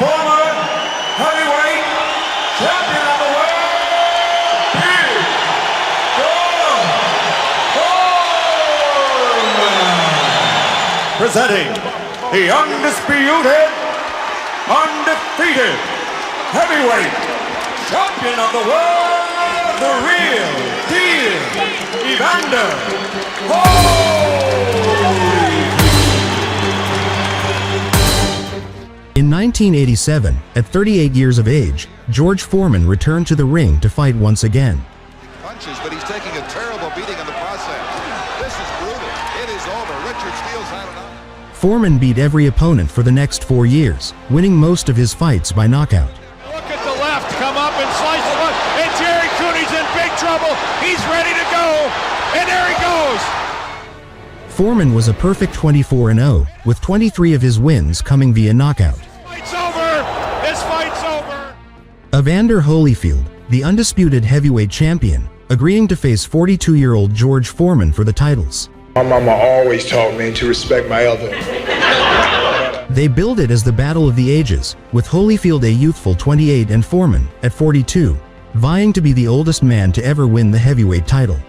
former heavyweight champion of the world, Foreman. Presenting the undisputed, undefeated heavyweight champion of the world, the real deal, Evander. In 1987, at 38 years of age, George Foreman returned to the ring to fight once again. Punches, but he's taking a terrible beating in the process. This is brutal. It is over. Richard Steele's had enough. Foreman beat every opponent for the next 4 years, winning most of his fights by knockout. Look at the left, come up and slice the one, and Jerry Cooney's in big trouble. He's ready to go, and there he goes. Foreman was a perfect 24-0, with 23 of his wins coming via knockout. Fight's over. This fight's over. Evander Holyfield, the undisputed heavyweight champion, agreeing to face 42-year-old George Foreman for the titles. My mama always taught me to respect my elder. They billed it as the Battle of the Ages, with Holyfield a youthful 28 and Foreman, at 42, vying to be the oldest man to ever win the heavyweight title.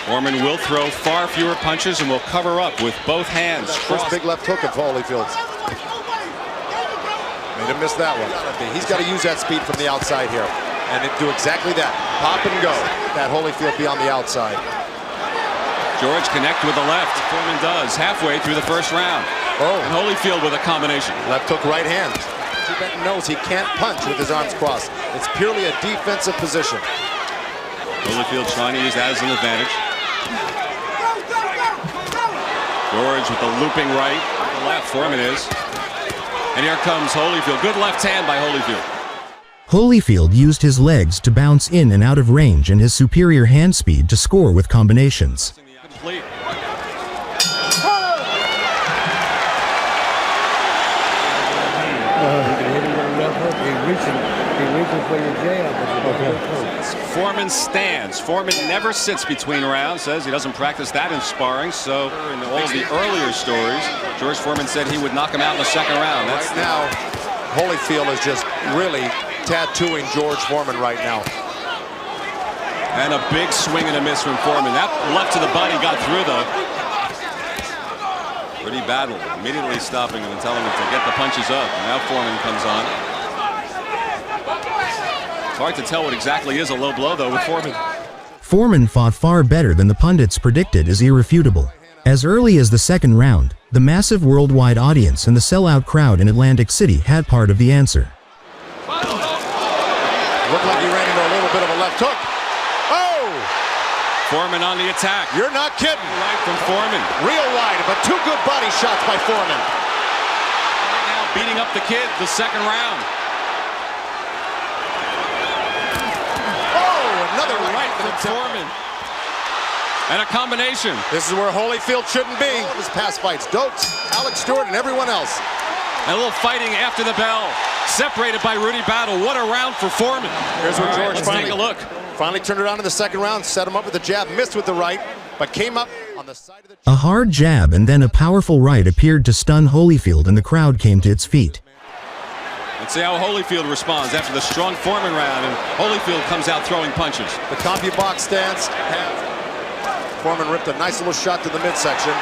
Foreman will throw far fewer punches and will cover up with both hands. First big left hook of Holyfield. Made him miss that one. He's got to use that speed from the outside here and do exactly that. Pop and go. That Holyfield be on the outside. George connect with the left. Foreman does halfway through the first round. Oh. And Holyfield with a combination. Left hook, right hand. Benton knows he can't punch with his arms crossed. It's purely a defensive position. Holyfield trying to use that as an advantage. George with the looping right. The left, Foreman is. And here comes Holyfield. Good left hand by Holyfield. Holyfield used his legs to bounce in and out of range and his superior hand speed to score with combinations. Complete. Foreman stands. Foreman never sits between rounds, says he doesn't practice that in sparring. So in all the earlier stories, George Foreman said he would knock him out in the second round. Right now, Holyfield is just really tattooing George Foreman right now. And a big swing and a miss from Foreman. That left to the body got through though. Rudy battled, immediately stopping him and telling him to get the punches up. And now Foreman comes on. It's hard to tell what exactly is a low blow, though, with Foreman. Foreman fought far better than the pundits predicted as irrefutable. As early as the second round, the massive worldwide audience and the sellout crowd in Atlantic City had part of the answer. Looked like he ran into a little bit of a left hook. Oh! Foreman on the attack. You're not kidding. Right from Foreman. Real wide, but two good body shots by Foreman. Right now beating up the kid, the second round. Another right from Foreman. And a combination. This is where Holyfield shouldn't be. All of his past fights, Dokes, Alex Stewart, and everyone else. And a little fighting after the bell. Separated by Rudy Battle. What a round for Foreman. Here's where George take a look. Finally turned it on in the second round, set him up with the jab, missed with the right, but came up on the side of the... A hard jab and then a powerful right appeared to stun Holyfield and the crowd came to its feet. Let's see how Holyfield responds after the strong Foreman round, and Holyfield comes out throwing punches. The CompuBox stance. Foreman ripped a nice little shot to the midsection.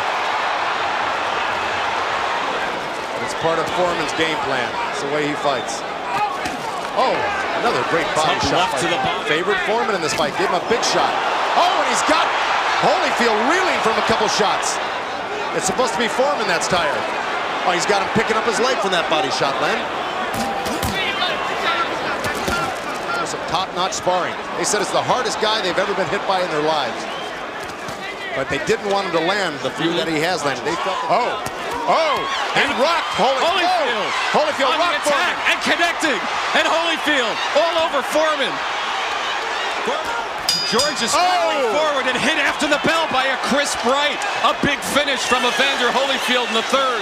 It's part of Foreman's game plan. It's the way he fights. Oh, another great body shot. Left to the body. Favored Foreman in this fight. Gave him a big shot. Oh, and he's got Holyfield reeling from a couple shots. It's supposed to be Foreman that's tired. Oh, he's got him picking up his leg from that body shot, Len. Some top-notch sparring. They said it's the hardest guy they've ever been hit by in their lives. But they didn't want him to land the few that he has landed. They felt... And rocked Holyfield. Holyfield on rocked the attack Foreman. and connecting. And Holyfield all over Foreman. George is falling forward and hit after the bell by a crisp right. A big finish from Evander Holyfield in the third.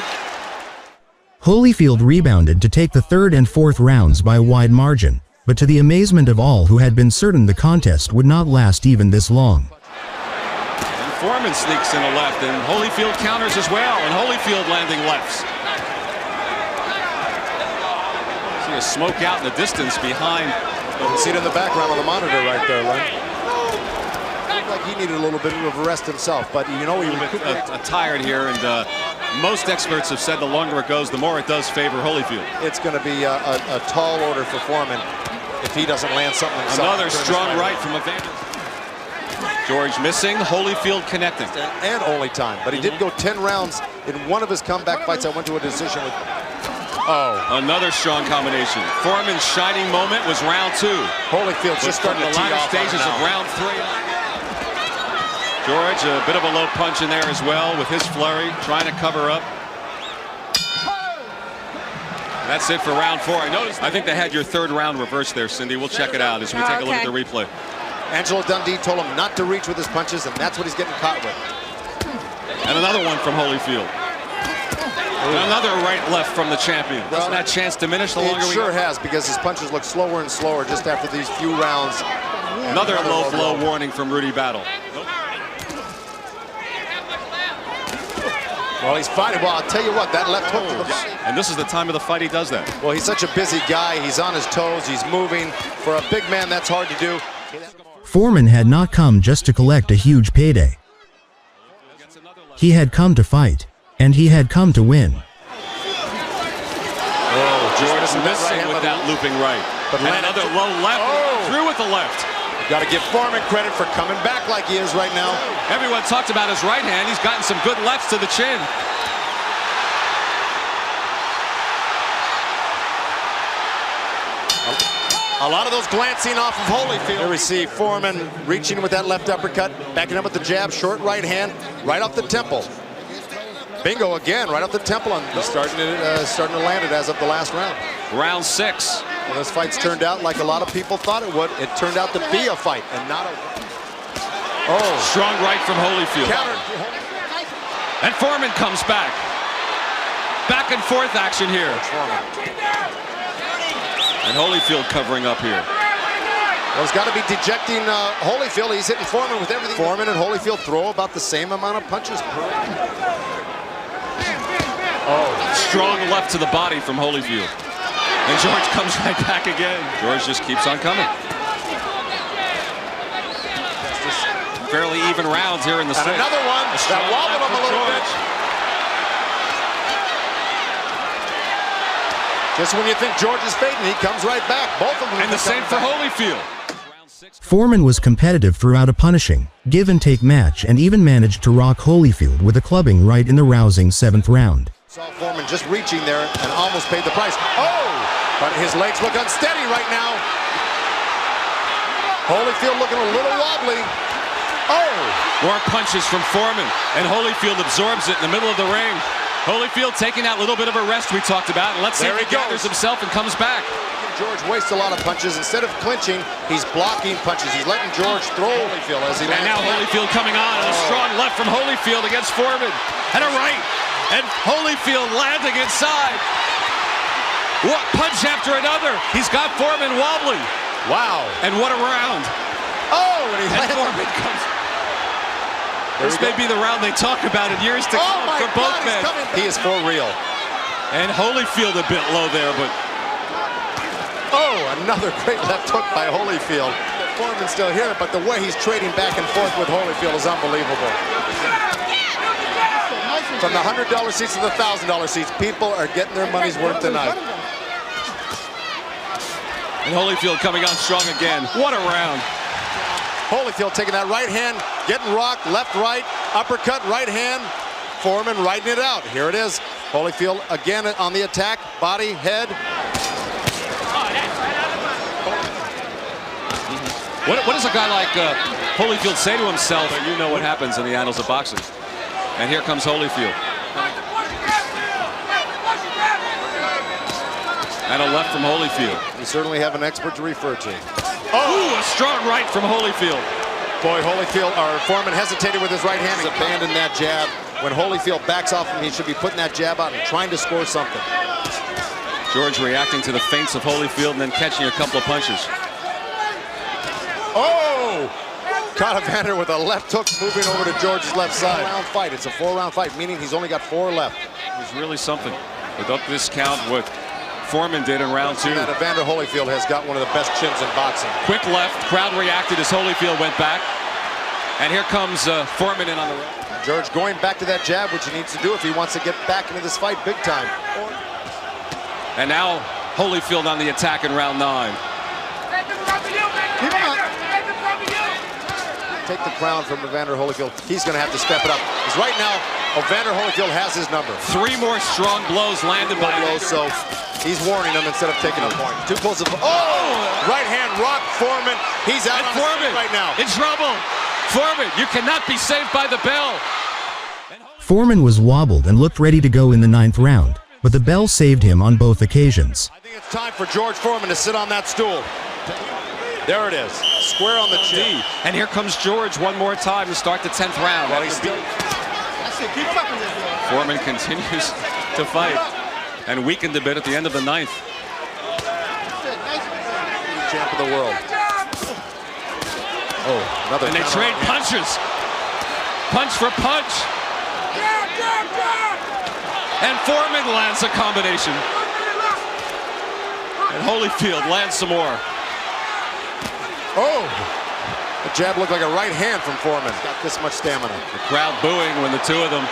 Holyfield rebounded to take the third and fourth rounds by a wide margin, but to the amazement of all who had been certain the contest would not last even this long. And Foreman sneaks in a left, and Holyfield counters as well, and Holyfield landing lefts. See a smoke out in the distance behind. You can see it in the background on the monitor right there, Len. Looked like he needed a little bit of a rest himself, but you know he was tired here, and most experts have said the longer it goes, the more it does favor Holyfield. It's going to be a tall order for Foreman if he doesn't land something. Another strong right from Evander. George missing, Holyfield connecting. And only time, but he did go 10 rounds in one of his comeback fights. I went to a decision with. Oh, another strong combination. Foreman's shining moment was round 2. Holyfield's just starting the to tee latter off stages of round 3. George, a bit of a low punch in there as well with his flurry, trying to cover up. That's it for round 4. I think they had your third round reversed there, Cindy. We'll check it out as we take a look at the replay. Angelo Dundee told him not to reach with his punches, and that's what he's getting caught with. And another one from Holyfield. And another right-left from the champion. Doesn't that chance diminish the longer we go? It sure has, because his punches look slower and slower just after these few rounds. Another low blow warning from Rudy Battle. Well, he's fighting. Well, I'll tell you what, that left hook to the body. And this is the time of the fight he does that. Well, he's such a busy guy. He's on his toes. He's moving. For a big man, that's hard to do. Foreman had not come just to collect a huge payday. He had come to fight, and he had come to win. Oh, George missing with that looping right. But another low left. Through with the left. Got to give Foreman credit for coming back like he is right now. Everyone talked about his right hand. He's gotten some good lefts to the chin. A lot of those glancing off of Holyfield. Here we see Foreman reaching with that left uppercut, backing up with the jab, short right hand, right off the temple. Bingo again, right off the temple, and he's starting to land it as of the last round. Round 6. Well, this fight's turned out like a lot of people thought it would. It turned out to be a fight and not a... Oh, strong right from Holyfield. Countered. And Foreman comes back. Back and forth action here. And Holyfield covering up here. Well, it's got to be dejecting Holyfield. He's hitting Foreman with everything. Foreman and Holyfield throw about the same amount of punches per round. Oh, strong left to the body from Holyfield. And George comes right back again. George just keeps on coming. Fairly even rounds here in the 6th. And another one that wobbled him a little bit. Just when you think George is fading, he comes right back. Both of them. And the same for Holyfield. Foreman was competitive throughout a punishing, give-and-take match and even managed to rock Holyfield with a clubbing right in the rousing 7th round. Saw Foreman just reaching there and almost paid the price. Oh! But his legs look unsteady right now. Holyfield looking a little wobbly. Oh! More punches from Foreman, and Holyfield absorbs it in the middle of the ring. Holyfield taking that little bit of a rest we talked about, and let's see if he gathers himself and comes back. George wastes a lot of punches. Instead of clinching, he's blocking punches. He's letting George throw Holyfield as he lands. And now Holyfield coming on, and a strong left from Holyfield against Foreman. And a right, and Holyfield landing inside. What punch after another. He's got Foreman wobbly. Wow. And what a round. Oh, and he lands. Foreman comes. This may be the round they talk about in years to come for both men. He is for real. And Holyfield a bit low there, but... Oh, another great left hook by Holyfield. Foreman's still here, but the way he's trading back and forth with Holyfield is unbelievable. From the $100 seats to the $1,000 seats, people are getting their money's worth tonight. And Holyfield coming on strong again. What a round. Holyfield taking that right hand, getting rocked, left, right, uppercut, right hand. Foreman riding it out. Here it is. Holyfield again on the attack, body, head. What does a guy like Holyfield say to himself? You know what happens in the annals of boxing. And here comes Holyfield. And a left from Holyfield. We certainly have an expert to refer to. Oh, a strong right from Holyfield. Boy, Foreman hesitated with his right hand and abandoned that jab. When Holyfield backs off him, he should be putting that jab out and trying to score something. George reacting to the feints of Holyfield and then catching a couple of punches. Oh! Caught Evander with a left hook moving over to George's left side. Round fight. It's a 4-round fight, meaning he's only got 4 left. It was really something. Without discount what Foreman did in round 2. And Evander Holyfield has got one of the best chins in boxing. Quick left, crowd reacted as Holyfield went back. And here comes Foreman in on the right. George going back to that jab, which he needs to do if he wants to get back into this fight big time. And now Holyfield on the attack in round 9. Take the crown from Evander Holyfield. He's going to have to step it up. Because right now, Evander Holyfield has his number. 3 more strong blows landed by Evander. So he's warning him instead of taking a point. Too close of. Oh! Right hand rock Foreman. He's out on Foreman right now. In trouble. Foreman, you cannot be saved by the bell. Foreman was wobbled and looked ready to go in the 9th round, but the bell saved him on both occasions. I think it's time for George Foreman to sit on that stool. There it is, square on the chin. And here comes George one more time to start the 10th round. Well, he's still... Foreman continues to fight and weakened a bit at the end of the 9th. Champ of the world. Oh, another. And they trade punches. Punch for punch. And Foreman lands a combination. And Holyfield lands some more. Oh! The jab looked like a right hand from Foreman. Got this much stamina. The crowd booing when the two of them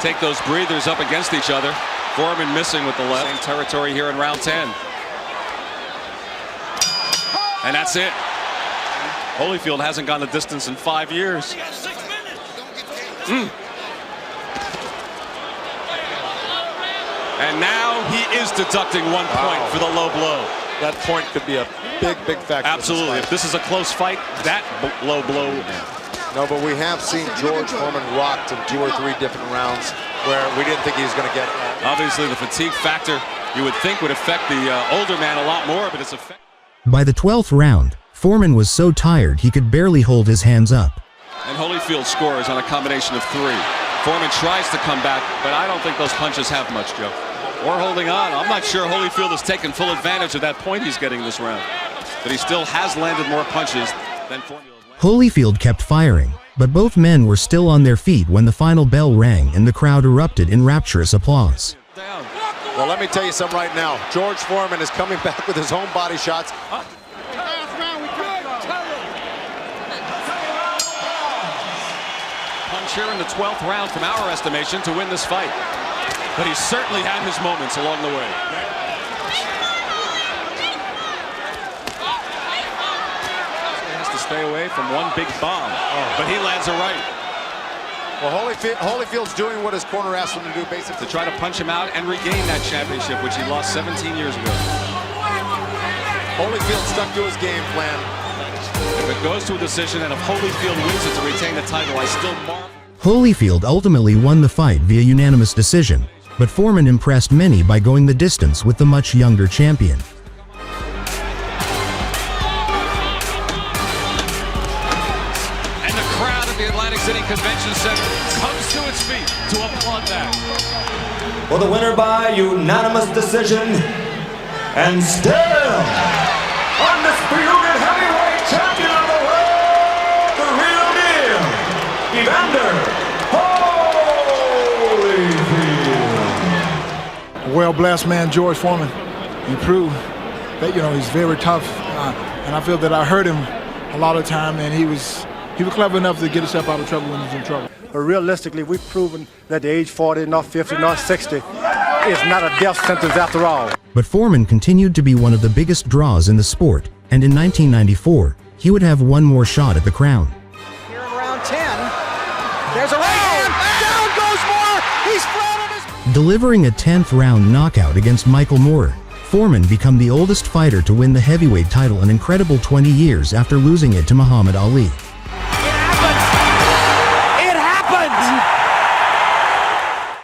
take those breathers up against each other. Foreman missing with the left. Same territory here in round 10. And that's it. Holyfield hasn't gone the distance in 5 years. And now he is deducting 1 point for the low blow. That point could be a big, big factor. Absolutely. If this is a close fight, that low blow. No, but we have seen George Foreman rocked in 2 or 3 different rounds where we didn't think he was going to get it. Obviously, the fatigue factor you would think would affect the older man a lot more, but it's effective. By the 12th round, Foreman was so tired he could barely hold his hands up. And Holyfield scores on a combination of 3. Foreman tries to come back, but I don't think those punches have much, Joe. Or holding on. I'm not sure Holyfield has taken full advantage of that point he's getting this round. But he still has landed more punches than Foreman. Holyfield kept firing, but both men were still on their feet when the final bell rang and the crowd erupted in rapturous applause. Well, let me tell you something right now. George Foreman is coming back with his own body shots. Punch here in the 12th round from our estimation to win this fight. But he certainly had his moments along the way. He has to stay away from one big bomb, but he lands a right. Well, Holyfield's doing what his corner asked him to do, basically. To try to punch him out and regain that championship, which he lost 17 years ago. Holyfield stuck to his game plan. If it goes to a decision and if Holyfield wins it to retain the title, I still marvel. Holyfield ultimately won the fight via unanimous decision, but Foreman impressed many by going the distance with the much younger champion. And the crowd at the Atlantic City Convention Center comes to its feet to applaud that. For the winner by unanimous decision, and still undisputed heavyweight champion of the world, the real deal, Evander Holyfield. Well-blessed man, George Foreman. He proved that, he's very tough, and I feel that I hurt him a lot of time, and he was clever enough to get himself out of trouble when he was in trouble. But realistically, we've proven that the age 40, not 50, not 60 is not a death sentence after all. But Foreman continued to be one of the biggest draws in the sport, and in 1994, he would have one more shot at the crown. Here in round 10, there's a right hand, down goes Moore, he's flat on his... Delivering a 10th round knockout against Michael Moore, Foreman became the oldest fighter to win the heavyweight title an incredible 20 years after losing it to Muhammad Ali.